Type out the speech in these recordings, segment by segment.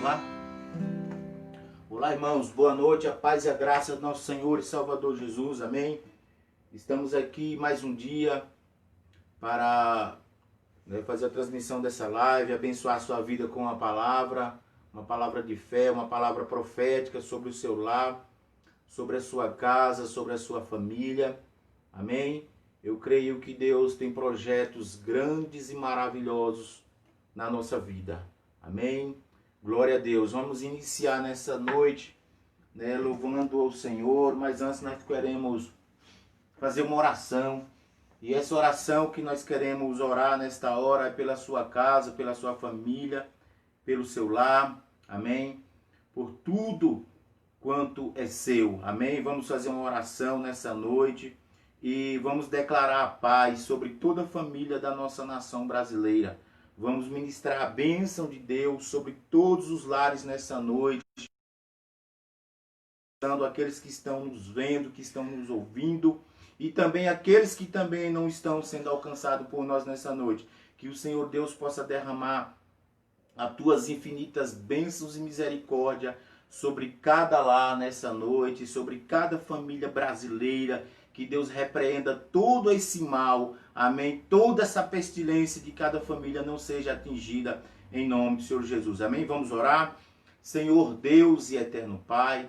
louvar? Olá, irmãos, boa noite, a paz e a graça do nosso Senhor e Salvador Jesus, amém? Estamos aqui mais um dia para fazer a transmissão dessa live, abençoar a sua vida com uma palavra de fé, uma palavra profética sobre o seu lar, sobre a sua casa, sobre a sua família, amém? Eu creio que Deus tem projetos grandes e maravilhosos na nossa vida, amém? Glória a Deus. Vamos iniciar nessa noite, louvando ao Senhor, mas antes nós queremos fazer uma oração. E essa oração que nós queremos orar nesta hora é pela sua casa, pela sua família, pelo seu lar, amém? Por tudo quanto é seu, amém? Vamos fazer uma oração nessa noite e vamos declarar a paz sobre toda a família da nossa nação brasileira. Vamos ministrar a bênção de Deus sobre todos os lares nessa noite, aqueles que estão nos vendo, que estão nos ouvindo, e também aqueles que também não estão sendo alcançados por nós nessa noite. Que o Senhor Deus possa derramar as tuas infinitas bênçãos e misericórdia sobre cada lar nessa noite, sobre cada família brasileira. Que Deus repreenda todo esse mal, amém? Toda essa pestilência de cada família não seja atingida em nome do Senhor Jesus, amém? Vamos orar? Senhor Deus e eterno Pai,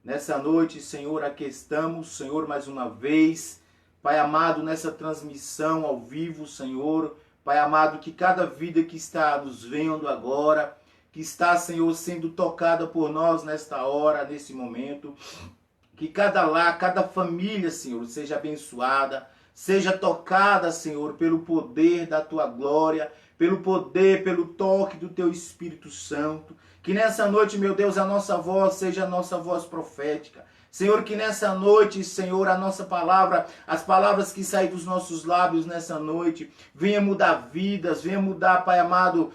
nessa noite, Senhor, aqui estamos, Senhor, mais uma vez, Pai amado, nessa transmissão ao vivo, Senhor, Pai amado, que cada vida que está nos vendo agora, que está, Senhor, sendo tocada por nós nesta hora, nesse momento, que cada lar, cada família, Senhor, seja abençoada, seja tocada, Senhor, pelo poder da Tua glória, pelo poder, pelo toque do Teu Espírito Santo. Que nessa noite, meu Deus, a nossa voz seja a nossa voz profética. Senhor, que nessa noite, Senhor, a nossa palavra, as palavras que saem dos nossos lábios nessa noite, venha mudar vidas, venha mudar, Pai amado,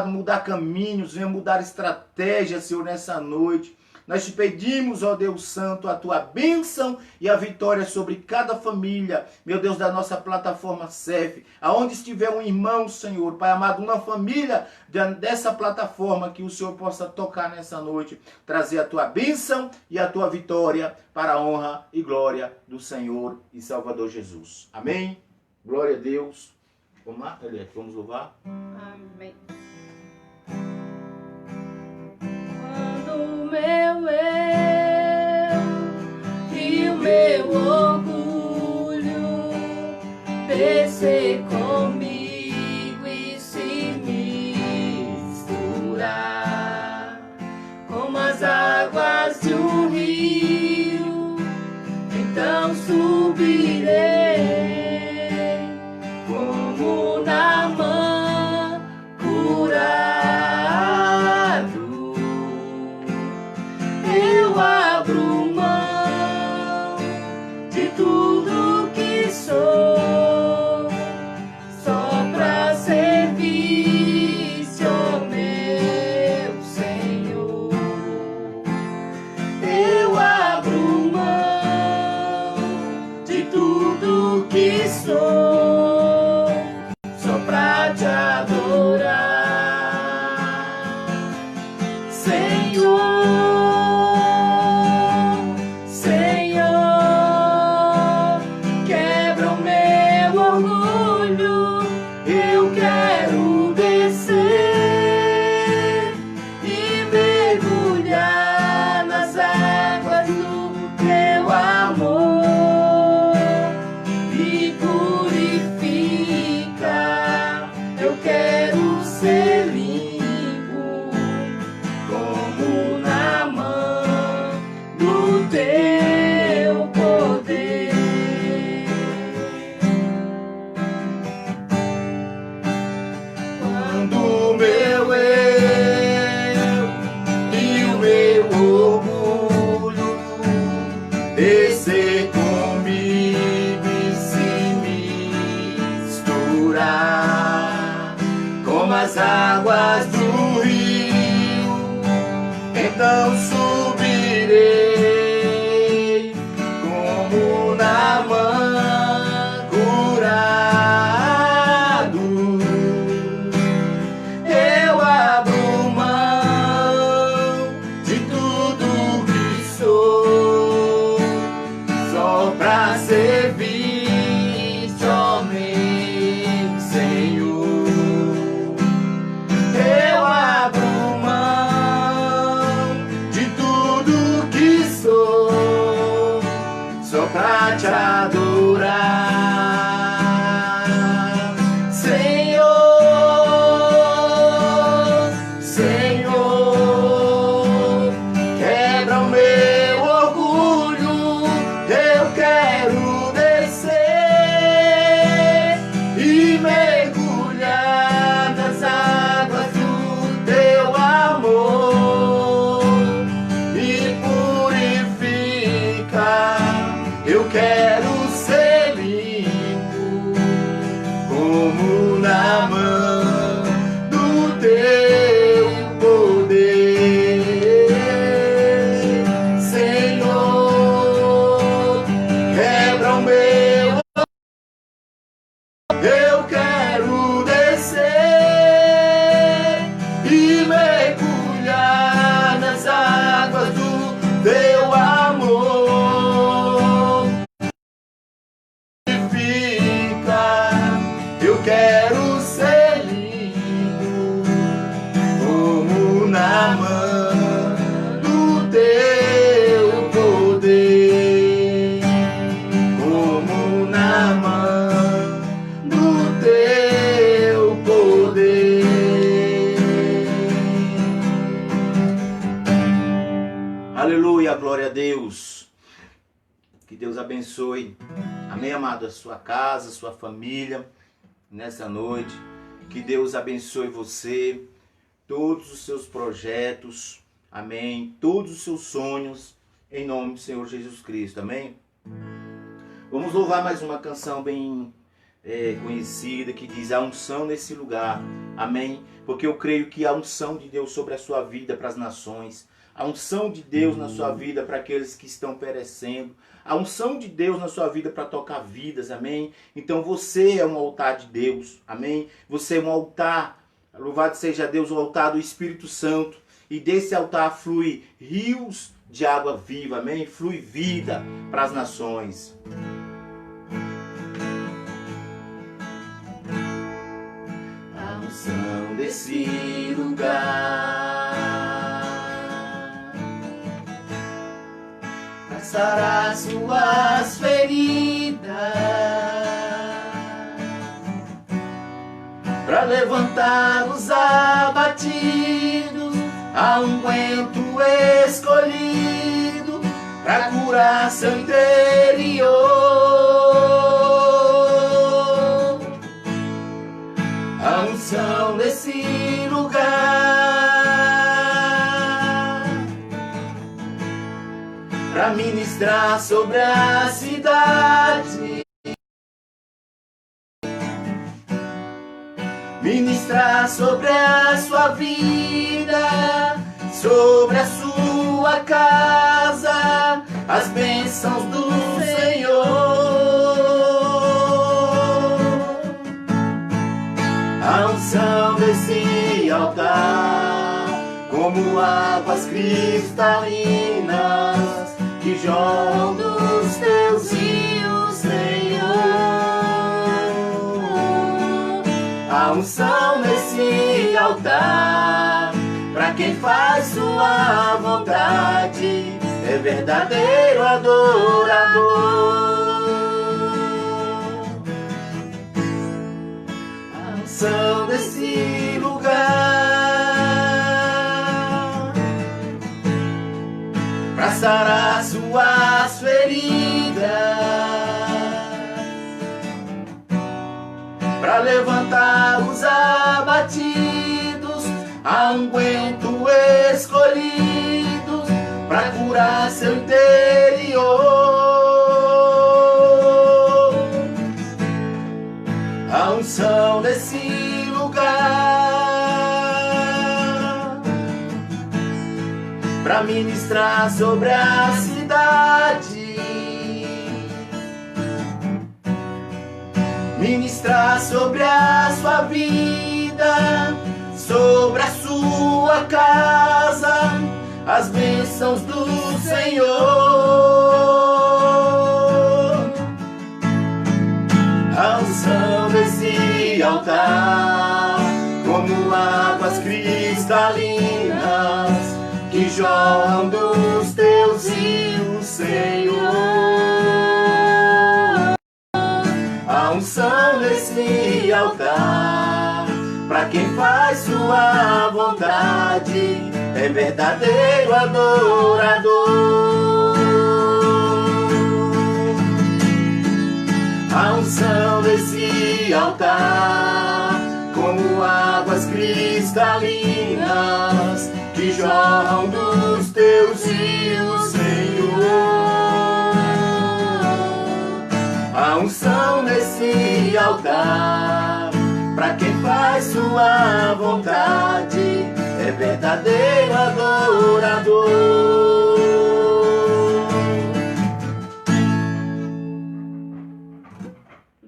mudar caminhos, venha mudar estratégias, Senhor, nessa noite. Nós te pedimos, ó Deus Santo, a tua bênção e a vitória sobre cada família, meu Deus, da nossa plataforma CEF. Aonde estiver um irmão, Senhor, Pai amado, uma família dessa plataforma, que o Senhor possa tocar nessa noite, trazer a tua bênção e a tua vitória para a honra e glória do Senhor e Salvador Jesus. Amém? Glória a Deus. Vamos lá, Eliette, vamos louvar? Amém. O meu eu e o meu orgulho descer comigo e se misturar como as águas de um rio, então subirei como Naamã curado. Eu abro mão de tudo que sou, só pra servir-te, ó meu Senhor. Eu abro mão de tudo que sou, só pra te adorar, Senhor. Descer comigo e se misturar como as águas do rio, então subirei como Naamã curado. Eu abro mão glória a Deus. Que Deus abençoe, amém, amado, a sua casa, a sua família, nessa noite. Que Deus abençoe você, todos os seus projetos, amém, todos os seus sonhos, em nome do Senhor Jesus Cristo, amém. Vamos louvar mais uma canção bem conhecida, que diz: a unção nesse lugar, amém, porque eu creio que a unção de Deus sobre a sua vida para as nações, a unção de Deus na sua vida para aqueles que estão perecendo, a unção de Deus na sua vida para tocar vidas, amém? Então você é um altar de Deus, amém? Você é um altar, louvado seja Deus, o altar do Espírito Santo. E desse altar flui rios de água viva, amém? Flui vida para as nações. A unção desse lugar sarará suas feridas, para levantar os abatidos, a unguento escolhido, para curar seu interior. A unção desse lugar para ministrar sobre a cidade, ministrar sobre a sua vida, sobre a sua casa, as bênçãos do Senhor. A unção desse altar, como águas cristalinas, que jorram dos teus rios, Senhor. A unção nesse altar, para quem faz sua vontade, é verdadeiro adorador. A unção desse lugar, para sarar suas feridas, para levantar os abatidos, a unguento escolhidos, para curar seu interior. A unção desse lugar, para ministrar sobre a cidade, ministrar sobre a sua vida, sobre a sua casa, as bênçãos do Senhor. A unção desse altar, como águas cristalinas, que jorram dos teus rios, Senhor. A unção desse altar, para quem faz sua vontade, é verdadeiro adorador. A unção desse altar, como águas cristalinas, que jorram dos teus rios, Senhor. A unção nesse altar, para quem faz sua vontade, é verdadeiro adorador.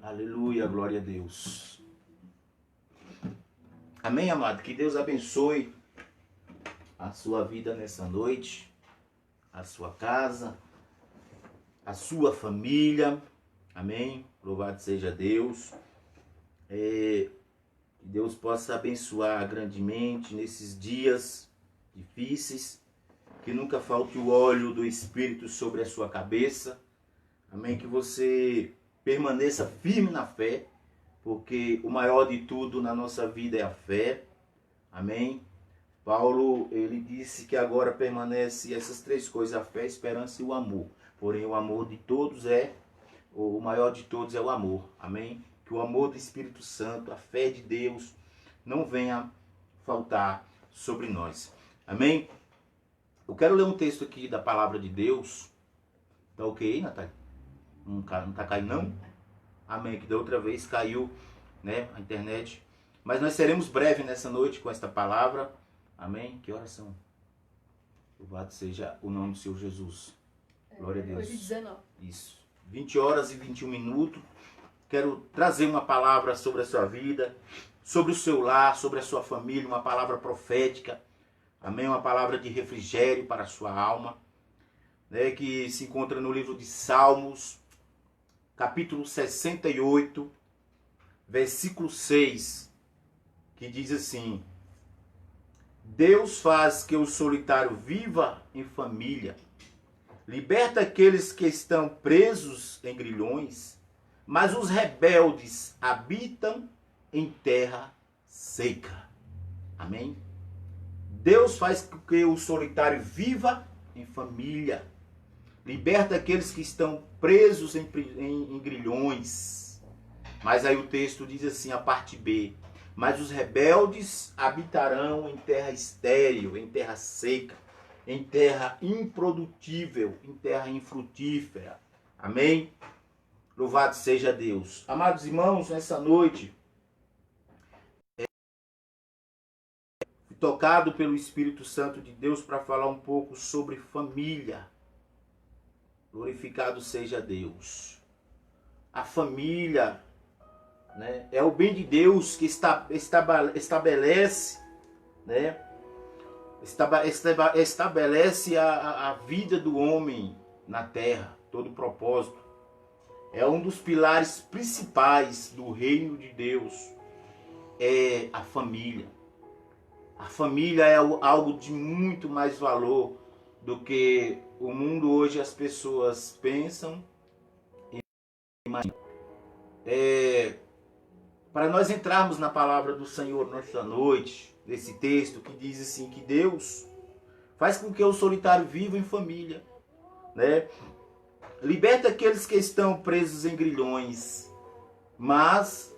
Aleluia, glória a Deus. Amém, amado? Que Deus abençoe a sua vida nessa noite, a sua casa, a sua família. Amém? Louvado seja Deus. Que Deus possa abençoar grandemente nesses dias difíceis. Que nunca falte o óleo do Espírito sobre a sua cabeça. Amém? Que você permaneça firme na fé, porque o maior de tudo na nossa vida é a fé. Amém? Paulo, ele disse que agora permanece essas três coisas, a fé, a esperança e o amor. Porém, o amor de todos o maior de todos é o amor. Amém? Que o amor do Espírito Santo, a fé de Deus, não venha faltar sobre nós. Amém? Eu quero ler um texto aqui da palavra de Deus. Tá ok, Natália? Não tá caindo, não? Amém. Que da outra vez caiu, né, a internet. Mas nós seremos breves nessa noite com esta palavra. Amém? Que horas são? Louvado seja o nome do Senhor Jesus. Glória a Deus. Hoje 19. Isso. 20 horas e 21 minutos. Quero trazer uma palavra sobre a sua vida, sobre o seu lar, sobre a sua família, uma palavra profética. Amém? Uma palavra de refrigério para a sua alma, né, que se encontra no livro de Salmos, capítulo 68, versículo 6, que diz assim: Deus faz que o solitário viva em família, liberta aqueles que estão presos em grilhões, mas os rebeldes habitam em terra seca. Amém? Deus faz que o solitário viva em família, liberta aqueles que estão presos em grilhões. Mas aí o texto diz assim, a parte B: mas os rebeldes habitarão em terra estéril, em terra seca, em terra improdutível, em terra infrutífera. Amém? Louvado seja Deus. Amados irmãos, nessa noite, fui tocado pelo Espírito Santo de Deus para falar um pouco sobre família. Glorificado seja Deus. A família, né, é o bem de Deus que estabelece, né, estabelece a vida do homem na terra, todo o propósito. É um dos pilares principais do reino de Deus, é a família. A família é algo de muito mais valor do que o mundo hoje as pessoas pensam e imaginam. Para nós entrarmos na palavra do Senhor nesta noite, nesse texto que diz assim, que Deus faz com que o solitário viva em família, né? Liberta aqueles que estão presos em grilhões, mas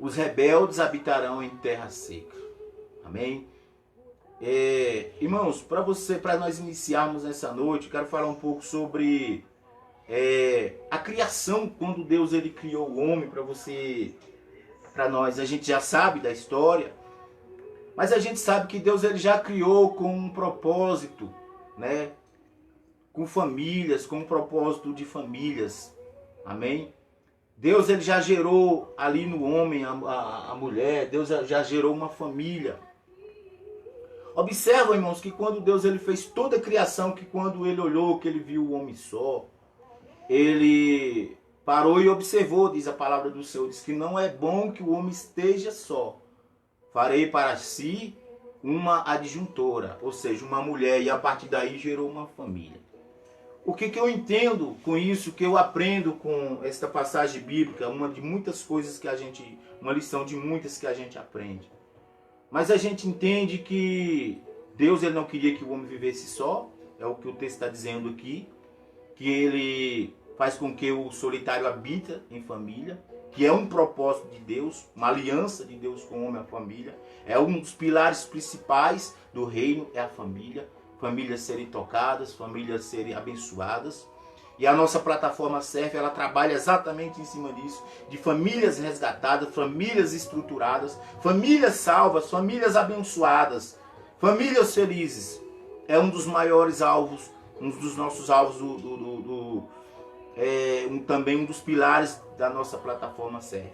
os rebeldes habitarão em terra seca. Amém? Irmãos, para nós iniciarmos nessa noite, eu quero falar um pouco sobre a criação, quando Deus ele criou o homem. Para nós, a gente já sabe da história, mas a gente sabe que Deus ele já criou com um propósito, né? Com famílias, com um propósito de famílias. Amém? Deus ele já gerou ali no homem, a mulher, Deus já gerou uma família. Observa, irmãos, que quando Deus ele fez toda a criação, que quando ele olhou, que ele viu o homem só, ele parou e observou, diz a palavra do Senhor, diz que não é bom que o homem esteja só. Farei para si uma adjuntora, ou seja, uma mulher, e a partir daí gerou uma família. O que eu entendo com isso, que eu aprendo com esta passagem bíblica, uma de muitas coisas que uma lição de muitas que a gente aprende. Mas a gente entende que Deus ele não queria que o homem vivesse só, é o que o texto está dizendo aqui, que ele faz com que o solitário habita em família, que é um propósito de Deus, uma aliança de Deus com o homem e a família. É um dos pilares principais do reino, é a família. Famílias serem tocadas, famílias serem abençoadas. E a nossa plataforma serve, ela trabalha exatamente em cima disso, de famílias resgatadas, famílias estruturadas, famílias salvas, famílias abençoadas, famílias felizes. É um dos maiores alvos, um dos nossos alvos, também um dos pilares da nossa plataforma serve.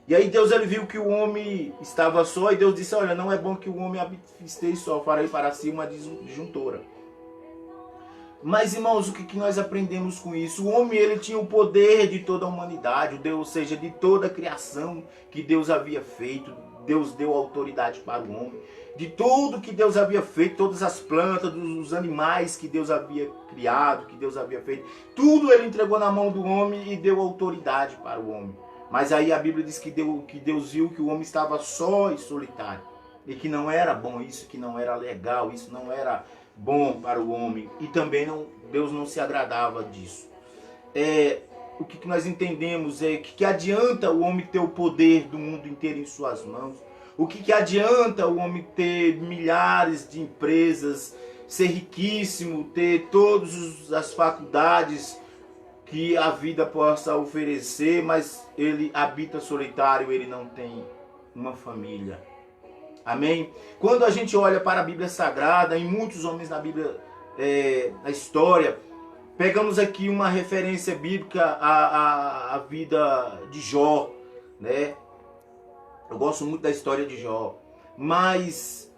E aí Deus ele viu que o homem estava só, e Deus disse, olha, não é bom que o homem esteja só, farei para si uma disjuntora. Mas, irmãos, o que nós aprendemos com isso? O homem ele tinha o poder de toda a humanidade, ou seja, de toda a criação que Deus havia feito. Deus deu autoridade para o homem. De tudo que Deus havia feito, todas as plantas, os animais que Deus havia criado, que Deus havia feito, tudo ele entregou na mão do homem e deu autoridade para o homem. Mas aí a Bíblia diz que Deus viu que o homem estava só e solitário. e que não era bom, isso que não era legal, isso não era bom para o homem, e também Deus não se agradava disso. O que nós entendemos é que adianta o homem ter o poder do mundo inteiro em suas mãos? O que adianta o homem ter milhares de empresas, ser riquíssimo, ter todas as faculdades que a vida possa oferecer, mas ele habita solitário, ele não tem uma família? Amém? Quando a gente olha para a Bíblia Sagrada, em muitos homens na Bíblia, na história, pegamos aqui uma referência bíblica à vida de Jó, né? Eu gosto muito da história de Jó, mas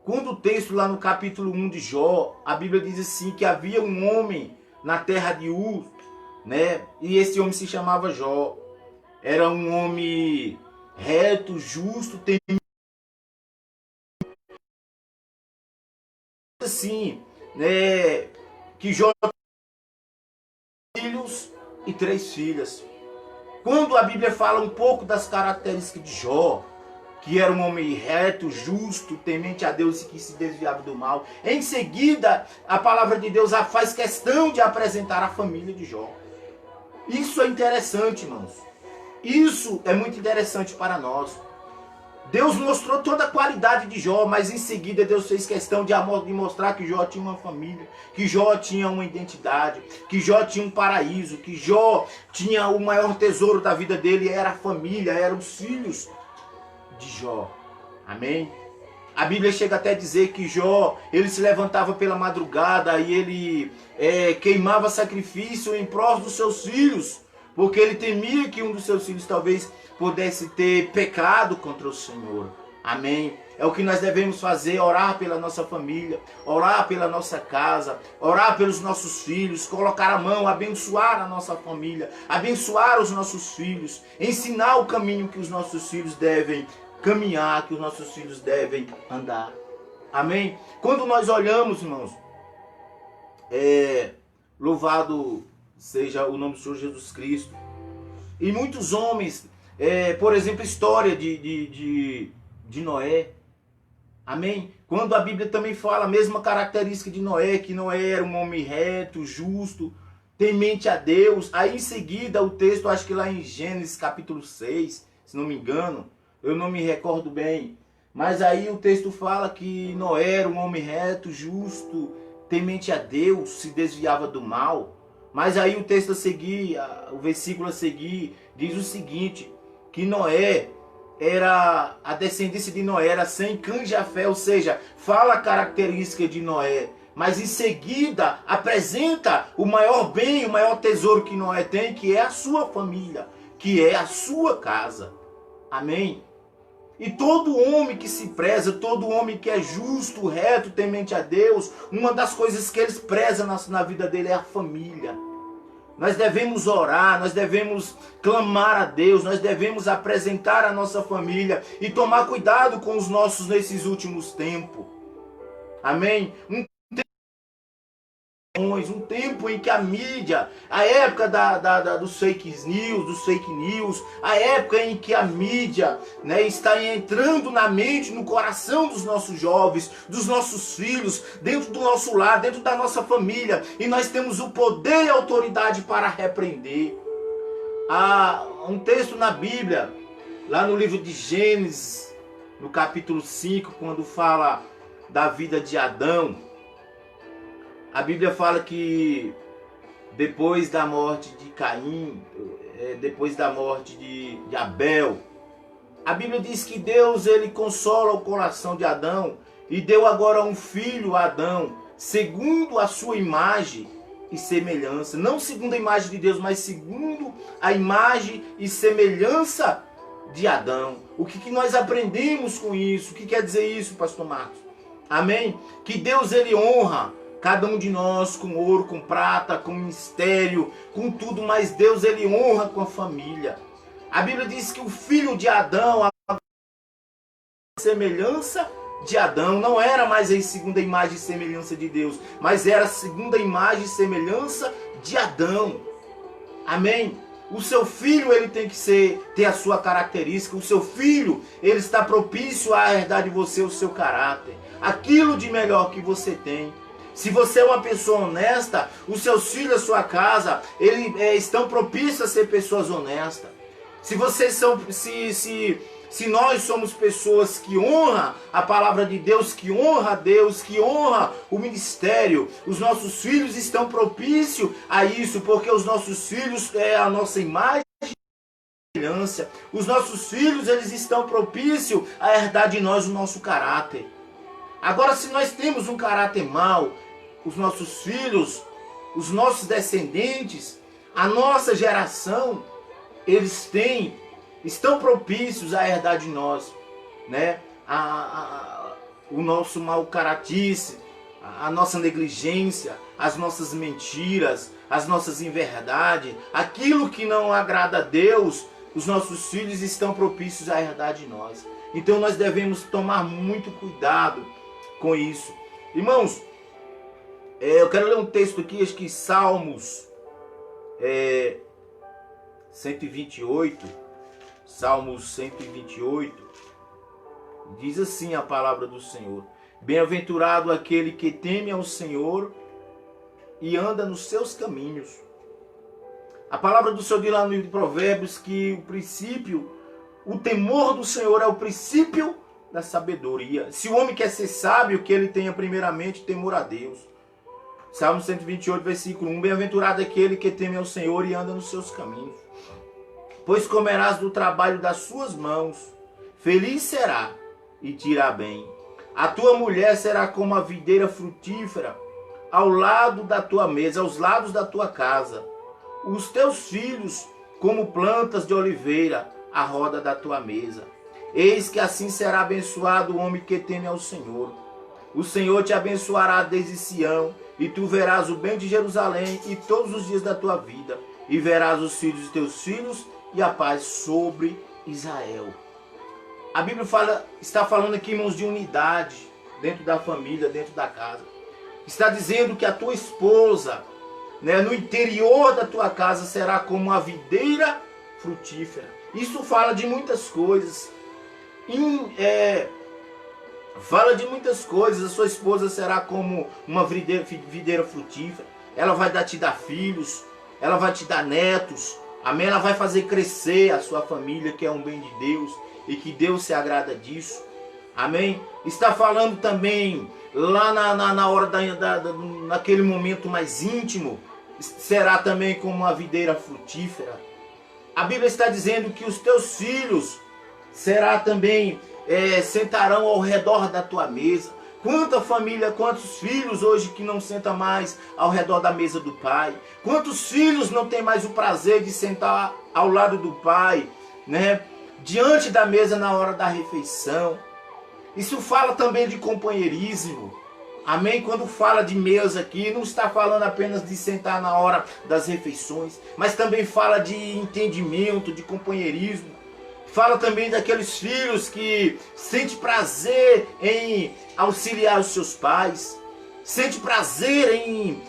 quando o texto lá no capítulo 1 de Jó, a Bíblia diz assim que havia um homem na terra de Uz, né? E esse homem se chamava Jó. Era um homem reto, justo, temido, assim, né? Que Jó tinha filhos e 3 filhas. Quando a Bíblia fala um pouco das características de Jó, que era um homem reto, justo, temente a Deus e que se desviava do mal, em seguida a palavra de Deus faz questão de apresentar a família de Jó. Isso é interessante, irmãos. Isso é muito interessante para nós. Deus mostrou toda a qualidade de Jó, mas em seguida Deus fez questão de mostrar que Jó tinha uma família, que Jó tinha uma identidade, que Jó tinha um paraíso, que Jó tinha o maior tesouro da vida dele, era a família, eram os filhos de Jó. Amém? A Bíblia chega até a dizer que Jó, ele se levantava pela madrugada e ele queimava sacrifício em prol dos seus filhos, porque ele temia que um dos seus filhos talvez pudesse ter pecado contra o Senhor. Amém? É o que nós devemos fazer, orar pela nossa família, orar pela nossa casa, orar pelos nossos filhos, colocar a mão, abençoar a nossa família, abençoar os nossos filhos, ensinar o caminho que os nossos filhos devem caminhar, que os nossos filhos devem andar. Amém? Quando nós olhamos, irmãos, louvado seja o nome do Senhor Jesus Cristo, e muitos homens, por exemplo, a história de Noé. Amém? Quando a Bíblia também fala a mesma característica de Noé, que Noé era um homem reto, justo, temente a Deus. Aí em seguida o texto, acho que lá em Gênesis capítulo 6, se não me engano, eu não me recordo bem, mas aí o texto fala que Noé era um homem reto, justo, temente a Deus, se desviava do mal. Mas aí o texto a seguir, o versículo a seguir, diz o seguinte, que Noé a descendência de Noé era sem cães de fé, ou seja, fala a característica de Noé, mas em seguida apresenta o maior bem, o maior tesouro que Noé tem, que é a sua família, que é a sua casa. Amém? E todo homem que se preza, todo homem que é justo, reto, temente a Deus, uma das coisas que eles prezam na vida dele é a família. Nós devemos orar, nós devemos clamar a Deus, nós devemos apresentar a nossa família e tomar cuidado com os nossos nesses últimos tempos. Amém? Um tempo em que a mídia, a época dos fake news, a época em que a mídia, né, está entrando na mente, no coração dos nossos jovens, dos nossos filhos, dentro do nosso lar, dentro da nossa família, e nós temos o poder e a autoridade para repreender. Há um texto na Bíblia, lá no livro de Gênesis, no capítulo 5, quando fala da vida de Adão. A Bíblia fala que depois da morte de Caim, depois da morte de Abel, a Bíblia diz que Deus ele consola o coração de Adão e deu agora um filho a Adão, segundo a sua imagem e semelhança. Não segundo a imagem de Deus, mas segundo a imagem e semelhança de Adão. O que nós aprendemos com isso? O que quer dizer isso, pastor Marcos? Amém? Que Deus ele honra cada um de nós com ouro, com prata, com mistério, com tudo, mas Deus ele honra com a família. A Bíblia diz que o filho de Adão, a semelhança de Adão, não era mais a segunda imagem e semelhança de Deus, mas era a segunda imagem e semelhança de Adão. Amém? O seu filho, ele tem que ter a sua característica. O seu filho, ele está propício a herdar de você o seu caráter. Aquilo de melhor que você tem. Se você é uma pessoa honesta, os seus filhos, a sua casa, eles estão propícios a ser pessoas honestas. Se vocês são, se nós somos pessoas que honram a palavra de Deus, que honra a Deus, que honra o ministério, os nossos filhos estão propícios a isso, porque os nossos filhos é a nossa imagem e semelhança. Os nossos filhos, eles estão propícios a herdar de nós o nosso caráter. Agora, se nós temos um caráter mau, os nossos filhos, os nossos descendentes, a nossa geração, eles estão propícios a herdar de nós, né? O nosso mau caratice, a nossa negligência, as nossas mentiras, as nossas inverdades, aquilo que não agrada a Deus, os nossos filhos estão propícios a herdar de nós. Então nós devemos tomar muito cuidado com isso. Irmãos, eu quero ler um texto aqui, acho que Salmos 128, Salmos 128, diz assim a palavra do Senhor: bem-aventurado aquele que teme ao Senhor e anda nos seus caminhos. A palavra do Senhor diz lá no livro de Provérbios que o temor do Senhor é o princípio da sabedoria. Se o homem quer ser sábio, que ele tenha primeiramente temor a Deus. Salmo 128, versículo 1. Bem-aventurado aquele que teme ao Senhor e anda nos seus caminhos. Pois comerás do trabalho das suas mãos. Feliz será e te irá bem. A tua mulher será como a videira frutífera ao lado da tua mesa, aos lados da tua casa. Os teus filhos como plantas de oliveira à roda da tua mesa. Eis que assim será abençoado o homem que teme ao Senhor. O Senhor te abençoará desde Sião, e tu verás o bem de Jerusalém e todos os dias da tua vida, e verás os filhos de teus filhos e a paz sobre Israel. A Bíblia está falando aqui, irmãos, de unidade dentro da família, dentro da casa. Está dizendo que a tua esposa, né, no interior da tua casa será como uma videira frutífera. Isso fala de muitas coisas. Fala de muitas coisas. A sua esposa será como uma videira frutífera. Ela vai te dar filhos, ela vai te dar netos. Amém? Ela vai fazer crescer a sua família, que é um bem de Deus, e que Deus se agrada disso. Amém? Está falando também lá na hora naquele momento mais íntimo, será também como uma videira frutífera. A Bíblia está dizendo que os teus filhos será também sentarão ao redor da tua mesa. Quanta família, quantos filhos hoje que não sentam mais ao redor da mesa do pai? Quantos filhos não têm mais o prazer de sentar ao lado do pai, né? Diante da mesa na hora da refeição. Isso fala também de companheirismo. Amém? Quando fala de mesa aqui, não está falando apenas de sentar na hora das refeições, mas também fala de entendimento, de companheirismo. Fala também daqueles filhos que sente prazer em auxiliar os seus pais, sente prazer em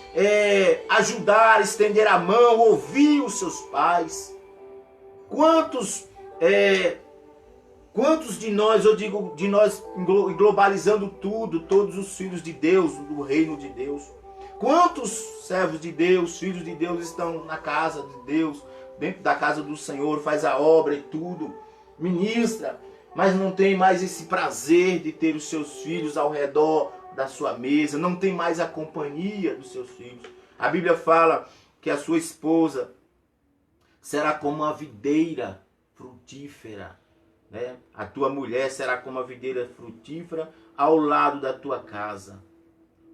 ajudar, estender a mão, ouvir os seus pais. Quantos de nós, eu digo de nós globalizando tudo, todos os filhos de Deus, do reino de Deus, quantos servos de Deus, filhos de Deus estão na casa de Deus, dentro da casa do Senhor, faz a obra e tudo, ministra, mas não tem mais esse prazer de ter os seus filhos ao redor da sua mesa, não tem mais a companhia dos seus filhos. A Bíblia fala que a sua esposa será como uma videira frutífera, né? A tua mulher será como uma videira frutífera ao lado da tua casa.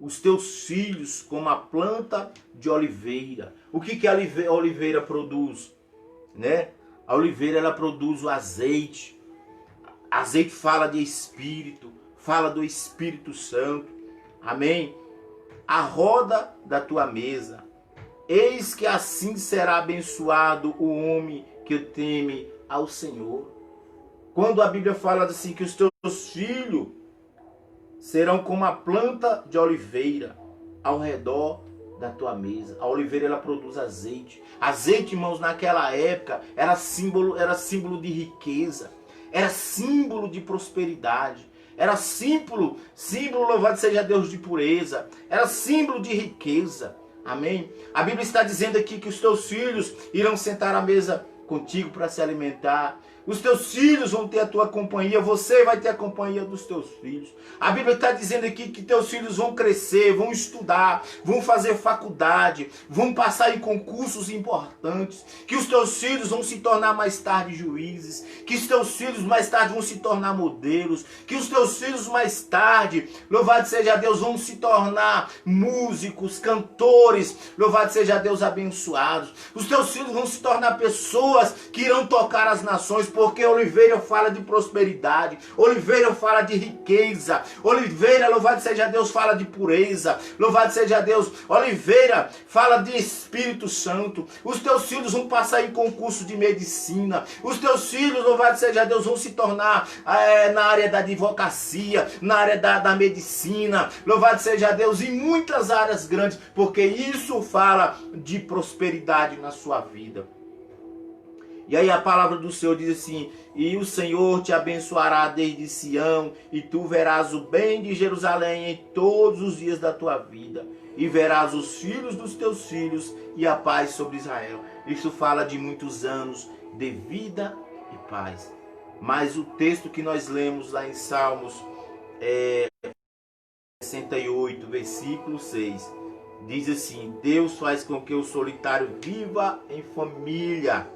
Os teus filhos como a planta de oliveira. O que a oliveira produz? Né? A oliveira, ela produz o azeite. Azeite fala de Espírito, fala do Espírito Santo. Amém? A roda da tua mesa. Eis que assim será abençoado o homem que teme ao Senhor. Quando a Bíblia fala assim que os teus filhos serão como a planta de oliveira ao redor da tua mesa. A oliveira, ela produz azeite. Azeite, irmãos, naquela época era símbolo de riqueza, era símbolo de prosperidade, era símbolo, louvado seja Deus, de pureza, era símbolo de riqueza. Amém? A Bíblia está dizendo aqui que os teus filhos irão sentar à mesa contigo para se alimentar. Os teus filhos vão ter a tua companhia, você vai ter a companhia dos teus filhos. A Bíblia está dizendo aqui que teus filhos vão crescer, vão estudar, vão fazer faculdade, vão passar em concursos importantes, que os teus filhos vão se tornar mais tarde juízes, que os teus filhos mais tarde vão se tornar modelos, que os teus filhos mais tarde, louvado seja Deus, vão se tornar músicos, cantores, louvado seja Deus, abençoados. Os teus filhos vão se tornar pessoas que irão tocar as nações, porque oliveira fala de prosperidade, oliveira fala de riqueza, oliveira, louvado seja Deus, fala de pureza, louvado seja Deus, oliveira fala de Espírito Santo. Os teus filhos vão passar em concurso de medicina, os teus filhos, louvado seja Deus, vão se tornar na área da advocacia, na área da medicina, louvado seja Deus, em muitas áreas grandes, porque isso fala de prosperidade na sua vida. E aí a palavra do Senhor diz assim: e o Senhor te abençoará desde Sião, e tu verás o bem de Jerusalém em todos os dias da tua vida, e verás os filhos dos teus filhos, e a paz sobre Israel. Isso fala de muitos anos de vida e paz. Mas o texto que nós lemos lá em Salmos 68, versículo 6, diz assim: Deus faz com que o solitário viva em família,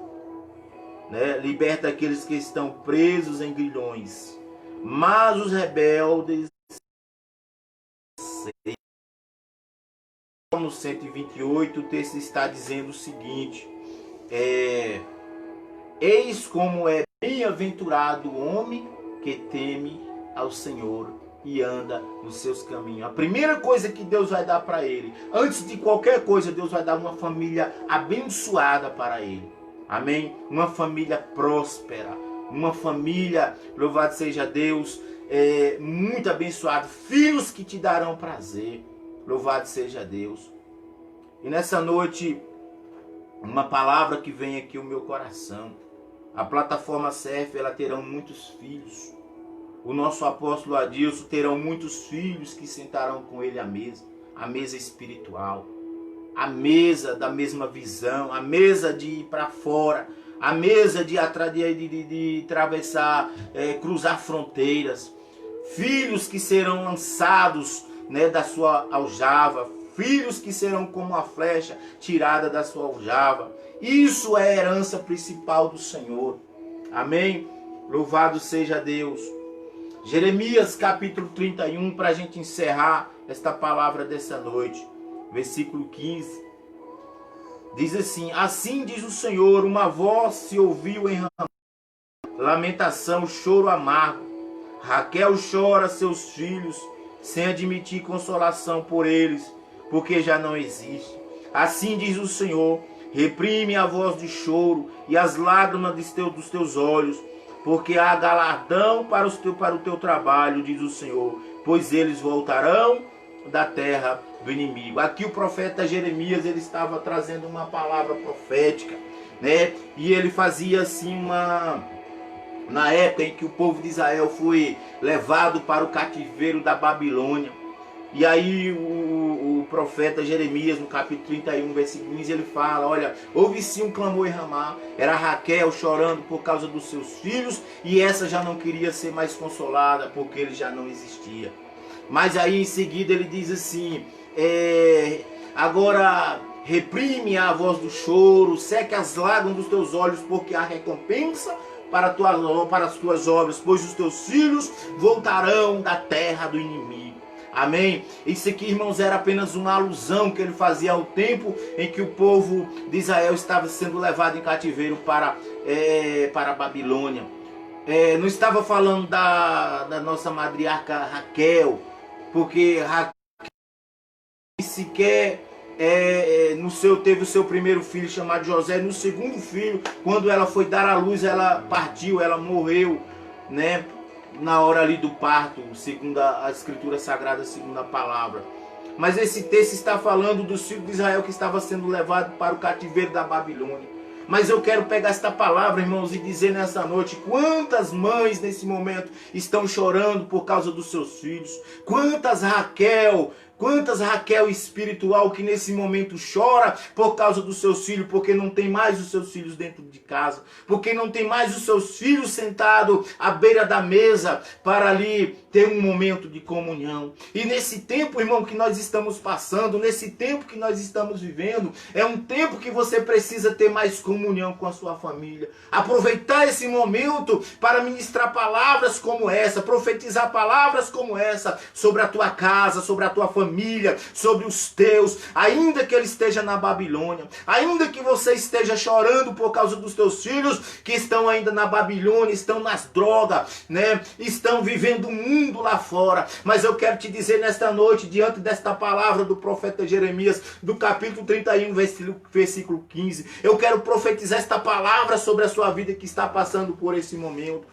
liberta aqueles que estão presos em grilhões, mas os rebeldes. No 128, o texto está dizendo o seguinte: eis como é bem-aventurado o homem que teme ao Senhor e anda nos seus caminhos. A primeira coisa que Deus vai dar para ele, antes de qualquer coisa, Deus vai dar uma família abençoada para ele. Amém? Uma família próspera, uma família, louvado seja Deus, muito abençoada, filhos que te darão prazer, louvado seja Deus. E nessa noite, uma palavra que vem aqui ao meu coração: a plataforma CEF, ela terá muitos filhos. O nosso apóstolo Adilson terão muitos filhos que sentarão com ele à mesa espiritual, a mesa da mesma visão, a mesa de ir para fora, a mesa de atravessar, cruzar fronteiras. Filhos que serão lançados, da sua aljava, filhos que serão como a flecha tirada da sua aljava. Isso é a herança principal do Senhor. Amém? Louvado seja Deus. Jeremias capítulo 31, para a gente encerrar esta palavra dessa noite. Versículo 15, diz assim: assim diz o Senhor, uma voz se ouviu em Ramá, lamentação, choro amargo. Raquel chora seus filhos, sem admitir consolação por eles, porque já não existe. Assim diz o Senhor, reprime a voz de choro e as lágrimas dos teus olhos, porque há galardão para o teu trabalho, diz o Senhor, pois eles voltarão da terra do inimigo. Aqui o profeta Jeremias, ele estava trazendo uma palavra profética, e ele fazia assim na época em que o povo de Israel foi levado para o cativeiro da Babilônia. E aí o profeta Jeremias, no capítulo 31, versículo 15, ele fala: olha, houve-se um clamor em Ramá, era Raquel chorando por causa dos seus filhos, e essa já não queria ser mais consolada, porque ele já não existia. Mas aí em seguida ele diz assim: agora reprime a voz do choro, seque as lágrimas dos teus olhos, porque há recompensa para as tuas obras, pois os teus filhos voltarão da terra do inimigo. Amém? Isso aqui, irmãos, era apenas uma alusão que ele fazia ao tempo em que o povo de Israel estava sendo levado em cativeiro para a Babilônia. Não estava falando da nossa matriarca Raquel, porque Raquel sequer teve o seu primeiro filho chamado José. No segundo filho, quando ela foi dar à luz, ela partiu, ela morreu, na hora ali do parto, segundo a Escritura Sagrada, segundo a palavra. Mas esse texto está falando dos filhos de Israel que estava sendo levado para o cativeiro da Babilônia. Mas eu quero pegar esta palavra, irmãos, e dizer nessa noite, quantas mães nesse momento estão chorando por causa dos seus filhos. Quantas Raquel espiritual que nesse momento chora por causa dos seus filhos, porque não tem mais os seus filhos dentro de casa, porque não tem mais os seus filhos sentados à beira da mesa para ali ter um momento de comunhão. E nesse tempo, irmão, que nós estamos passando, nesse tempo que nós estamos vivendo, é um tempo que você precisa ter mais comunhão com a sua família. Aproveitar esse momento para ministrar palavras como essa, profetizar palavras como essa sobre a tua casa, sobre a tua família, sobre os teus, ainda que ele esteja na Babilônia, ainda que você esteja chorando por causa dos teus filhos que estão ainda na Babilônia, estão nas drogas, né? Estão vivendo um mundo lá fora. Mas eu quero te dizer nesta noite, diante desta palavra do profeta Jeremias, do capítulo 31, versículo 15, eu quero profetizar esta palavra sobre a sua vida que está passando por esse momento.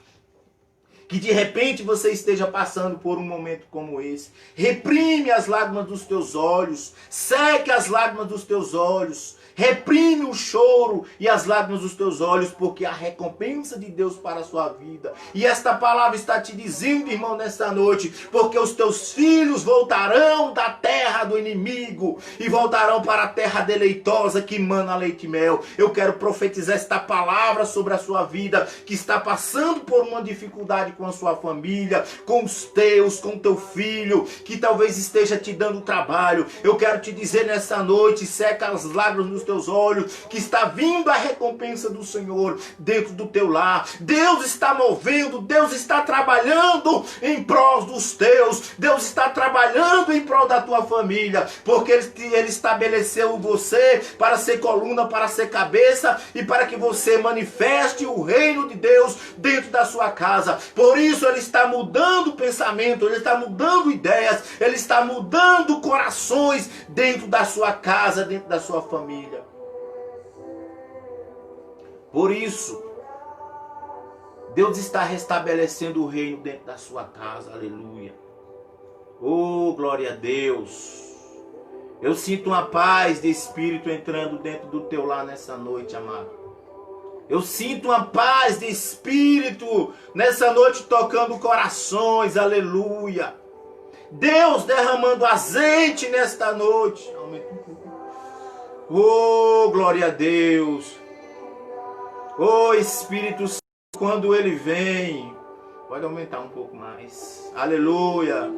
Que de repente você esteja passando por um momento como esse. Reprime as lágrimas dos teus olhos. Seque as lágrimas dos teus olhos. Reprime o choro e as lágrimas dos teus olhos, porque a recompensa de Deus para a sua vida. E esta palavra está te dizendo, irmão, nesta noite, porque os teus filhos voltarão da terra do inimigo e voltarão para a terra deleitosa que mana leite e mel. Eu quero profetizar esta palavra sobre a sua vida, que está passando por uma dificuldade com a sua família, com os teus, com teu filho, que talvez esteja te dando trabalho. Eu quero te dizer nessa noite, seca as lágrimas dos teus olhos, que está vindo a recompensa do Senhor dentro do teu lar. Deus está movendo, Deus está trabalhando em prol dos teus, Deus está trabalhando em prol da tua família, porque Ele estabeleceu você para ser coluna, para ser cabeça e para que você manifeste o reino de Deus dentro da sua casa. Por isso Ele está mudando o pensamento, Ele está mudando ideias, Ele está mudando corações dentro da sua casa, dentro da sua família. Por isso, Deus está restabelecendo o reino dentro da sua casa, aleluia. Oh, glória a Deus. Eu sinto uma paz de espírito entrando dentro do teu lar nessa noite, amado. Eu sinto uma paz de espírito nessa noite tocando corações, aleluia. Deus derramando azeite nesta noite. Aumenta um pouco. Oh, glória a Deus. Oh, Espírito Santo, quando Ele vem, pode aumentar um pouco mais. Aleluia.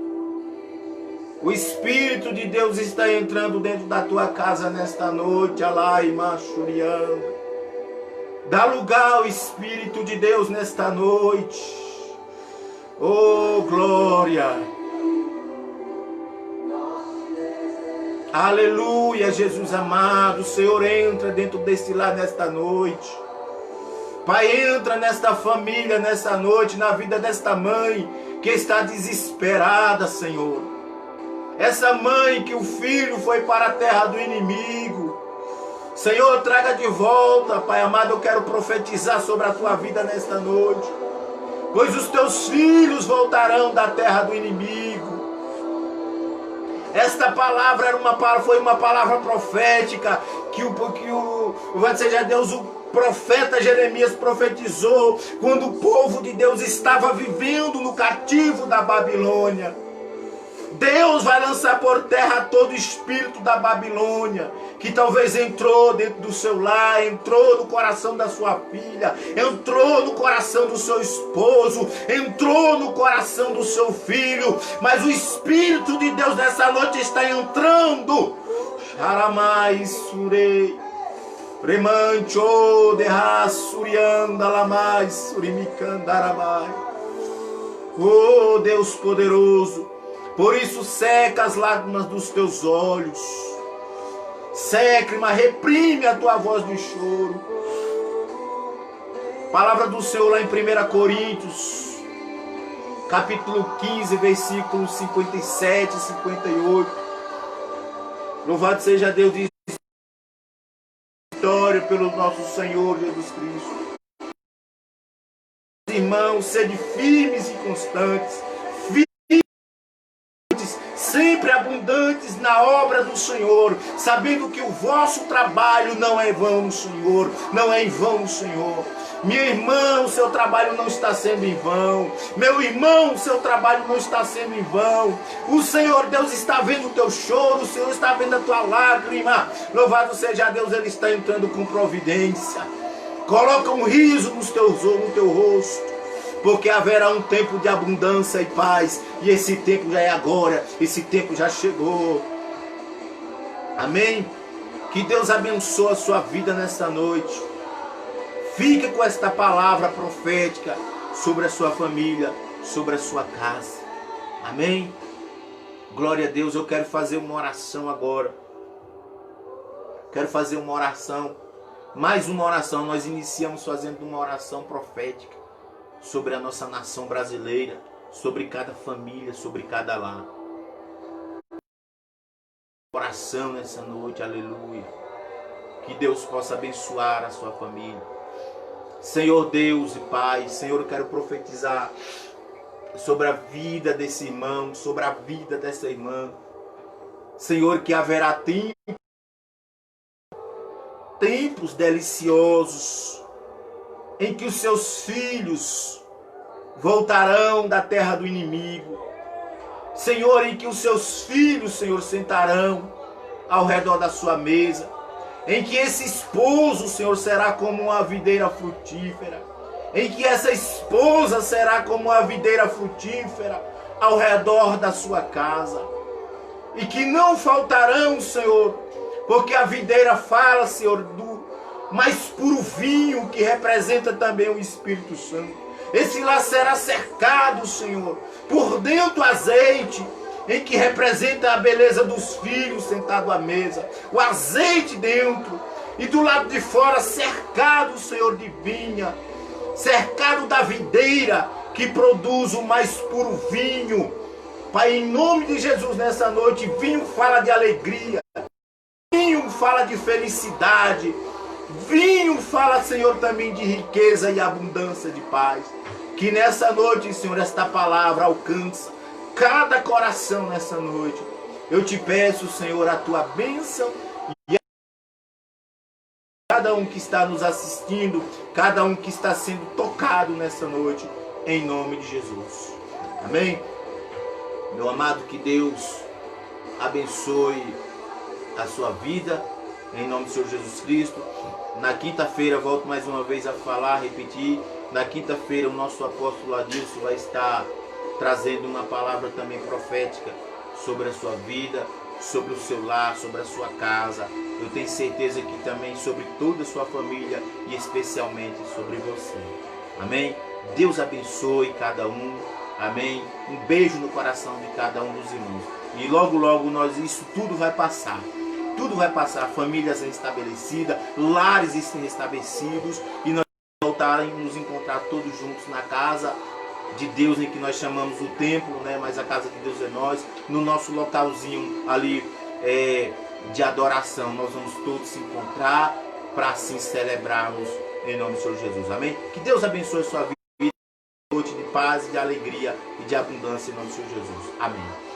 O Espírito de Deus está entrando dentro da tua casa nesta noite. Alai, machuriando. Dá lugar ao Espírito de Deus nesta noite. Oh, glória. Aleluia, Jesus amado. O Senhor entra dentro desse lar nesta noite. Pai, entra nesta família nessa noite, na vida desta mãe que está desesperada, Senhor. Essa mãe que o filho foi para a terra do inimigo. Senhor, traga de volta, Pai amado, eu quero profetizar sobre a tua vida nesta noite. Pois os teus filhos voltarão da terra do inimigo. Esta palavra foi uma palavra profética que vai seja Deus, o profeta Jeremias profetizou quando o povo de Deus estava vivendo no cativo da Babilônia. Deus vai lançar por terra todo o espírito da Babilônia, que talvez entrou dentro do seu lar, entrou no coração da sua filha, entrou no coração do seu esposo, entrou no coração do seu filho, mas o Espírito de Deus nessa noite está entrando. Sharamai surei, remancho derra surianda lamai surimicandaramai. Oh Deus poderoso, por isso seca as lágrimas dos teus olhos. Seca, mas reprime a tua voz de choro. Palavra do Senhor lá em 1 Coríntios, capítulo 15, versículos 57 e 58. Louvado seja Deus de vitória pelo nosso Senhor Jesus Cristo. Irmãos, sede firmes e constantes, sempre abundantes na obra do Senhor, sabendo que o vosso trabalho não é em vão no Senhor, não é em vão no Senhor. Minha irmã, o seu trabalho não está sendo em vão. Meu irmão, o seu trabalho não está sendo em vão. O Senhor Deus está vendo o teu choro, o Senhor está vendo a tua lágrima. Louvado seja Deus, Ele está entrando com providência. Coloca um riso no teu rosto, porque haverá um tempo de abundância e paz, e esse tempo já é agora, esse tempo já chegou. Amém? Que Deus abençoe a sua vida nesta noite. Fique com esta palavra profética sobre a sua família, sobre a sua casa. Amém? Glória a Deus. Eu quero fazer uma oração agora. Quero fazer uma oração. Mais uma oração. Nós iniciamos fazendo uma oração profética sobre a nossa nação brasileira, sobre cada família, sobre cada lar. Oração nessa noite, aleluia. Que Deus possa abençoar a sua família. Senhor Deus e Pai, Senhor, eu quero profetizar sobre a vida desse irmão, sobre a vida dessa irmã. Senhor, que haverá tempos deliciosos em que os seus filhos voltarão da terra do inimigo. Senhor, em que os seus filhos, Senhor, sentarão ao redor da sua mesa. Em que esse esposo, Senhor, será como uma videira frutífera. Em que essa esposa será como uma videira frutífera ao redor da sua casa. E que não faltarão, Senhor, porque a videira fala, Senhor, do mais puro vinho, que representa também o Espírito Santo. Esse lar será cercado, Senhor, por dentro azeite, em que representa a beleza dos filhos sentados à mesa, o azeite dentro, e do lado de fora cercado, Senhor, de vinha, cercado da videira que produz o mais puro vinho. Pai, em nome de Jesus, nessa noite, vinho fala de alegria, vinho fala de felicidade, vinho fala, Senhor, também de riqueza e abundância de paz. Que nessa noite, Senhor, esta palavra alcança cada coração nessa noite. Eu te peço, Senhor, a tua bênção e a cada um que está nos assistindo, cada um que está sendo tocado nessa noite, em nome de Jesus. Amém? Meu amado, que Deus abençoe a sua vida, em nome do Senhor Jesus Cristo. Na quinta-feira, volto mais uma vez a falar, repetir. Na quinta-feira, o nosso apóstolo Adilson vai estar trazendo uma palavra também profética sobre a sua vida, sobre o seu lar, sobre a sua casa. Eu tenho certeza que também sobre toda a sua família e especialmente sobre você. Amém? Deus abençoe cada um. Amém? Um beijo no coração de cada um dos irmãos. E logo, logo, isso tudo vai passar. Tudo vai passar. Famílias restabelecidas, lares estabelecidos, e nós voltaremos a nos encontrar todos juntos na casa de Deus, em que nós chamamos o templo, né? Mas a casa de Deus é nós, no nosso localzinho ali de adoração. Nós vamos todos se encontrar para assim celebrarmos em nome do Senhor Jesus. Amém? Que Deus abençoe a sua vida, noite de paz, de alegria e de abundância em nome do Senhor Jesus. Amém.